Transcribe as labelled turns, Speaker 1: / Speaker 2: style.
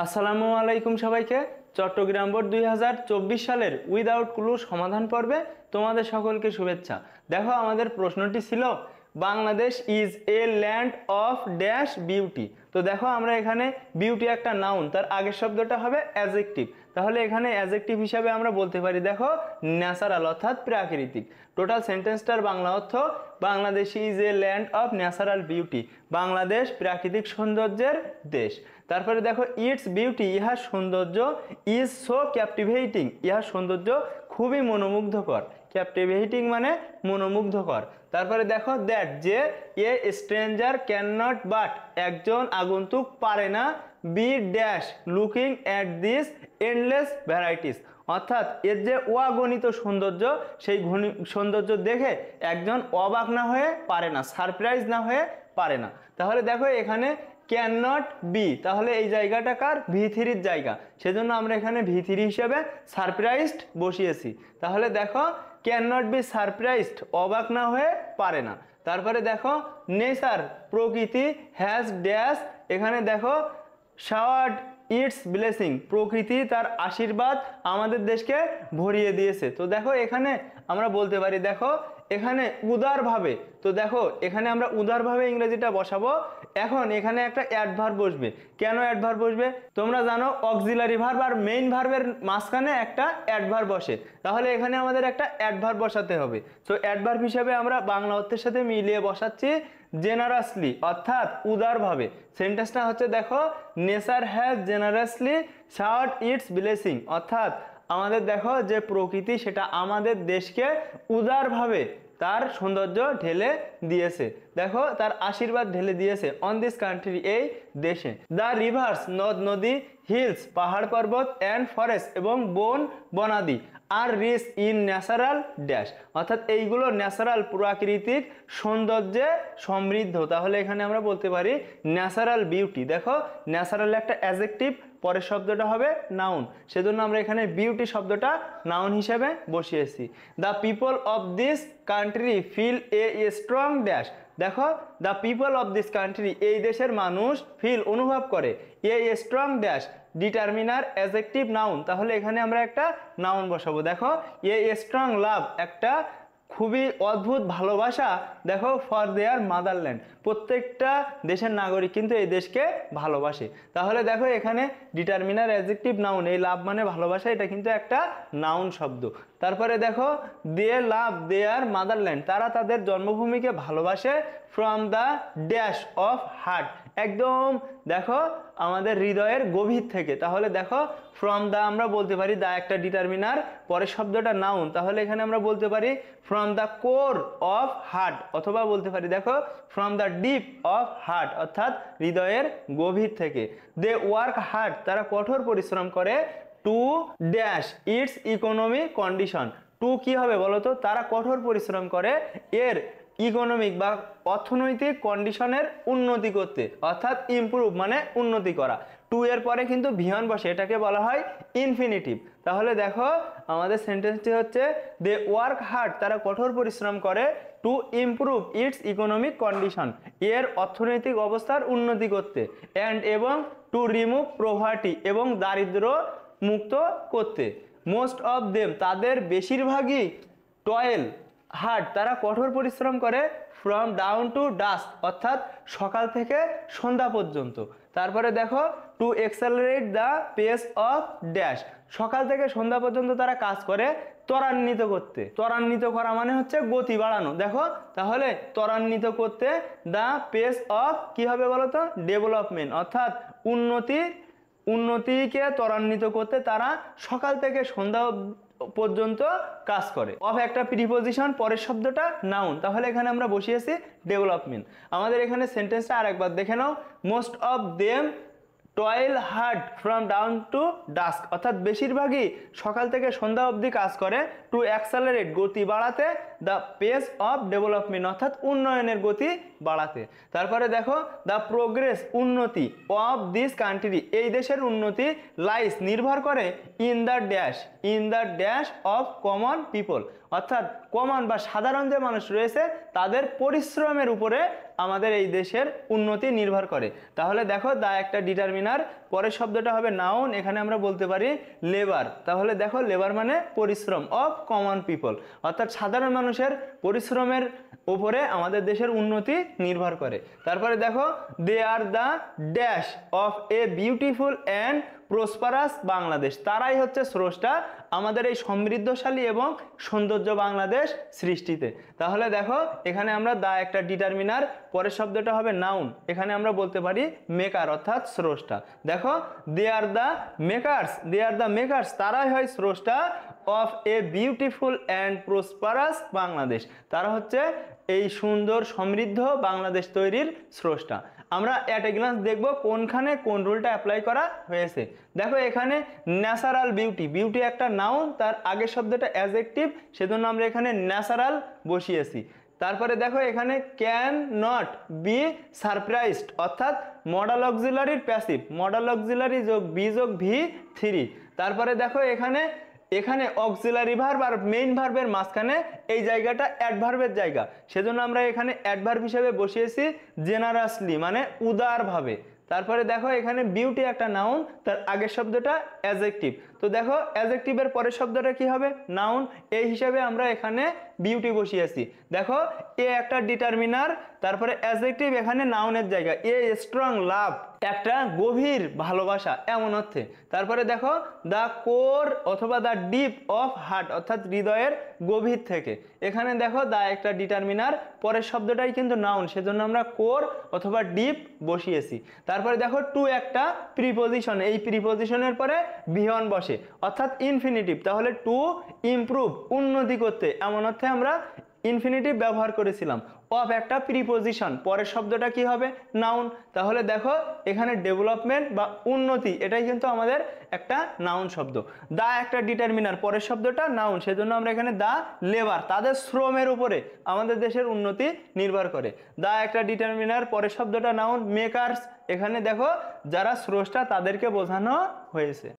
Speaker 1: আসসালামু আলাইকুম সবাইকে। চট্টগ্রাম বোর্ড 2024 সালের উইদাউট ক্লু সমাধান পর্বে তোমাদের সকলকে শুভেচ্ছা। দেখো, আমাদের প্রশ্নটি ছিল Bangladesh is a land of dash beauty. তো দেখো, আমরা এখানে বিউটি একটা নাউন, তার আগের শব্দটা হবে অ্যাডজেক্টিভ। তাহলে এখানে অ্যাডজেক্টিভ হিসাবে আমরা বলতে পারি দেখো ন্যাচারাল অর্থাৎ প্রাকৃতিক। টোটাল সেন্টেন্সটার বাংলা অর্থ Bangladesh is a land of natural beauty, Bangladesh প্রাকৃতিক সৌন্দর্যের দেশ। তারপরে দেখো ইটস বিউটি, ইহার সৌন্দর্য, ইজ সো ক্যাপটিভেটিং, ইহার সৌন্দর্য খুবই মনোমুগ্ধকর। ক্যাপটিভেটিং মানে মনোমুগ্ধকর। তারপরে দেখো দ্যাট, যে a stranger can not but, একজন আগন্তুক পারে না, be dash looking at this endless varieties, অর্থাৎ এর যে অগণিত সৌন্দর্য, সেই সৌন্দর্য দেখে একজন অবাক না হয়ে পারে না, সারপ্রাইজ না হয়ে পারে না। তাহলে দেখো এখানে ক্যান নট বি, তাহলে এই জায়গাটা কার? ভি3-র জায়গা, সেজন্য আমরা এখানে ভি3 হিসেবে সারপ্রাইজড বসিয়েছি। তাহলে দেখো ক্যান নট বি সারপ্রাইজড, অবাক না হয়ে পারে না। তারপরে দেখো নেচার, প্রকৃতি, হ্যাজ ড্যাশ, এখানে দেখো শাওয়ার্ড ইটস ব্লেসিং, প্রকৃতি তার আশীর্বাদ আমাদের দেশকে ভরিয়ে দিয়েছে। তো দেখো এখানে আমরা বলতে পারি দেখো এখানে উদারভাবে, তো দেখো এখানে আমরা উদারভাবে ইংরেজিটা বসাবো। এখন এখানে একটা অ্যাডভার্ব বসবে। কেন অ্যাডভার্ব বসবে? তোমরা জানো অক্সিলারি ভার্ব আর মেইন ভার্বের মাঝখানে একটা অ্যাডভার্ব বসে, তাহলে এখানে আমাদের একটা অ্যাডভার্ব বসাতে হবে। সো অ্যাডভার্ব হিসেবে আমরা বাংলা অর্থের সাথে মিলিয়ে বসাচ্ছি জেনারাসলি, অর্থাৎ উদারভাবে। সেন্টেন্সটা হচ্ছে দেখো nature has generously showered its blessing, অর্থাৎ আমাদের দেখো যে প্রকৃতি সেটা আমাদের দেশকে উদারভাবে তার সৌন্দর্য ঢেলে দিয়েছে, দেখো তার আশীর্বাদ ঢেলে দিয়েছে অন দিস কান্ট্রি, এই দেশে। দ্য রিভার্স, নদ নদী, হিলস পাহাড় পর্বত, অ্যান্ড ফরেস্ট এবং বন বনাদি, আর রিচ ইন ন্যাচারাল ড্যাশ, অর্থাৎ এইগুলো ন্যাচারাল প্রাকৃতিক সৌন্দর্যে সমৃদ্ধ। তাহলে এখানে আমরা বলতে পারি ন্যাচারাল বিউটি। দেখো ন্যাচারাল একটা অ্যাডজেক্টিভ, পরের শব্দটা হবে নাউন, সেজন্য আমরা এখানে বিউটি শব্দটা নাউন হিসেবে বসিয়েছি। The people of this country feel a strong dash, দেখো the people of this country, এই দেশের মানুষ ফিল অনুভব করে, a strong dash determiner adjective noun, তাহলে এখানে আমরা একটা নাউন বসাবো। দেখো এ স্ট্রং লাভ, একটা খুবই অদ্ভুত ভালোবাসা, দেখো ফর দেয়ার মাদারল্যান্ড, প্রত্যেকটা দেশের নাগরিক কিন্তু এই দেশকে ভালোবাসে। তাহলে দেখো এখানে ডিটারমিনার অ্যাডজেক্টিভ নাউন, এই লাভ মানে ভালোবাসা, এটা কিন্তু একটা নাউন শব্দ। তারপরে দেখো দে লাভ দেয়ার মাদারল্যান্ড, তারা তাদের জন্মভূমিকে ভালোবাসে, from the dash of heart, একদম দেখো আমাদের হৃদয়ের গভীর থেকে। তাহলে দেখো ফ্রম দ্য আমরা বলতে পারি দা একটা ডিটারমিনার, পরের শব্দটা নাউন, তাহলে এখানে আমরা বলতে পারি from the core of heart, অথবা বলতে পারি দেখো from the deep of heart, অর্থাৎ হৃদয়ের গভীর থেকে। দে ওয়ার্ক হার্ড, তারা কঠোর পরিশ্রম করে, to dash its economy condition, to কি হবে বলতো? তারা কঠোর পরিশ্রম করে এর ইকোনমিক বা অর্থনৈতিক কন্ডিশনের উন্নতি করতে, অর্থাৎ ইমপ্রুভ মানে উন্নতি করা। টু এর পরে কিন্তু ভিয়ন বসে, এটাকে বলা হয় ইনফিনিটিভ। তাহলে দেখো আমাদের সেন্টেন্সটি হচ্ছে দে ওয়ার্ক হার্ড, তারা কঠোর পরিশ্রম করে, to improve it's economic condition, এর অর্থনৈতিক অবস্থার উন্নতি করতে, অ্যান্ড এবং টু রিমুভ প্রভার্টি, এবং দারিদ্র মুক্ত করতে। মোস্ট অফ দেম, তাদের বেশিরভাগই, টয়েল হার্ড, তারা কঠোর পরিশ্রম করে, ফ্রম ডাউন টু ডাস্ক, অর্থাৎ সকাল থেকে সন্ধ্যা পর্যন্ত। তারপরে দেখো to accelerate the pace of dash, সকাল থেকে সন্ধ্যা পর্যন্ত তারা কাজ করে ত্বরান্বিত করতে, ত্বরান্বিত করা মানে হচ্ছে গতি বাড়ানো। দেখো তাহলে ত্বরান্বিত করতে, দ্য পেস অফ কি হবে বলতো? ডেভেলপমেন্ট, অর্থাৎ উন্নতিকে ত্বরান্বিত করতে তারা সকাল থেকে সন্ধ্যা পর্যন্ত কাজ করে। অফ একটা প্রিপোজিশন, পরের শব্দটা নাউন, তাহলে এখানে আমরা বসিয়েছি ডেভেলপমেন্ট। আমাদের এখানে সেন্টেন্সটা আরেকবার দেখে নাও। Most of them toil hard from dawn to dusk, অর্থাৎ বেশিরভাগই সকাল থেকে সন্ধ্যা অবধি কাজ করে, টু অ্যাক্সেলারেট গতি বাড়াতে, দ্য পেস অফ ডেভেলপমেন্ট, অর্থাৎ উন্নয়নের গতি বাড়াতে। তারপরে দেখো দ্য প্রোগ্রেস উন্নতি, অফ দিস কান্ট্রি এই দেশের উন্নতি, লাইস নির্ভর করে, in the dash of common people, অর্থাৎ কমন বা সাধারণ যে মানুষ রয়েছে তাদের পরিশ্রমের উপরে আমাদের এই দেশের উন্নতি নির্ভর করে। তাহলে দেখো দা একটা ডিটারমিনার, পরের শব্দটা হবে নাউন, এখানে আমরা বলতে পারি লেবার। তাহলে দেখো লেবার মানে পরিশ্রম, অফ কমন পিপল, অর্থাৎ সাধারণ মানুষের পরিশ্রমের উপরে আমাদের দেশের উন্নতি নির্ভর করে। তারপরে দেখো they are the dash of a beautiful and prosperous Bangladesh, তারাই হচ্ছে স্রষ্টা আমাদের এই সমৃদ্ধশালী এবং সৌন্দর্য বাংলাদেশ সৃষ্টিতে। তাহলে দেখো এখানে আমরা দা একটা ডিটারমিনার, পরের শব্দটা হবে নাউন, এখানে আমরা বলতে পারি মেকার অর্থাৎ স্রষ্টা। দেখো they are the makers, they are the makers, তারাই হয় স্রষ্টা of a beautiful and prosperous Bangladesh, তারা হচ্ছে এই সুন্দর সমৃদ্ধ বাংলাদেশ তৈরির স্রষ্টা। আমরা অ্যাট এ গ্লান্স দেখব কোনখানে কোন রুলটা অ্যাপ্লাই করা হয়েছে। দেখো এখানে ন্যাচারাল বিউটি, বিউটি একটা নাউন, তার আগের শব্দটা অ্যাডজেক্টিভ, সেজন্য আমরা এখানে ন্যাচারাল বসিয়েছি। তারপরে দেখো এখানে ক্যান নট বি সারপ্রাইজড, অর্থাৎ মডাল অক্সিলারির প্যাসিভ, মডাল অক্সিলারি যোগ বি যোগ ভি 3। তারপরে দেখো এখানে অক্সিলারি ভার্ব আর মেইন ভার্বের মাঝখানে এই জায়গাটা অ্যাডভার্বের জায়গা, সেজন্য আমরা এখানে অ্যাডভার্ব হিসেবে বসিয়েছি জেনারাসলি মানে উদারভাবে। তারপরে দেখো এখানে বিউটি একটা নাউন, তার আগের শব্দটা অ্যাডজেক্টিভ, তো দেখো অ্যাডজেক্টিভের পরের শব্দটা কি হবে নাউন, এই হিসাবে আমরা এখানে বিউটি বসিয়েছি। দেখো এ একটা ডিটারমিনার, তারপরে অ্যাডজেক্টিভ এখানে নাউনের জায়গা, এ স্ট্রং লাভ একটা গভীর ভালোবাসা এমন অর্থে। তারপরে দেখো দ্য কোর অথবা দ্য ডিপ অফ হার্ট, অর্থাৎ হৃদয়ের গভীর থেকে, এখানে দেখো দা একটা ডিটারমিনার, পরের শব্দটাই কিন্তু নাউন, সেজন্য আমরা কোর অথবা ডিপ বসিয়েছি। তারপরে দেখো টু একটা প্রিপোজিশন, এই প্রিপোজিশনের পরে ভিয়ন বসে অর্থাৎ ইনফিনিটিভ, তাহলে টু ইমপ্রুভ উন্নতি করতে এমন অর্থে আমরা ইনফিনিটিভ ব্যবহার করেছিলাম। অফ একটা প্রিপোজিশন, পরের শব্দটা কি হবে নাউন, তাহলে দেখো এখানে ডেভেলপমেন্ট বা উন্নতি এটাই কিন্তু আমাদের একটা নাউন শব্দ। দা একটা ডিটারমিনার, পরের শব্দটা নাউন, সেজন্য আমরা এখানে দা লেবার, তাদের শ্রমের উপরে আমাদের দেশের উন্নতি নির্ভর করে। দা একটা ডিটারমিনার, পরের শব্দটা নাউন। মেকার্স, এখানে দেখো যারা স্রষ্টা তাদেরকে বোঝানো হয়েছে।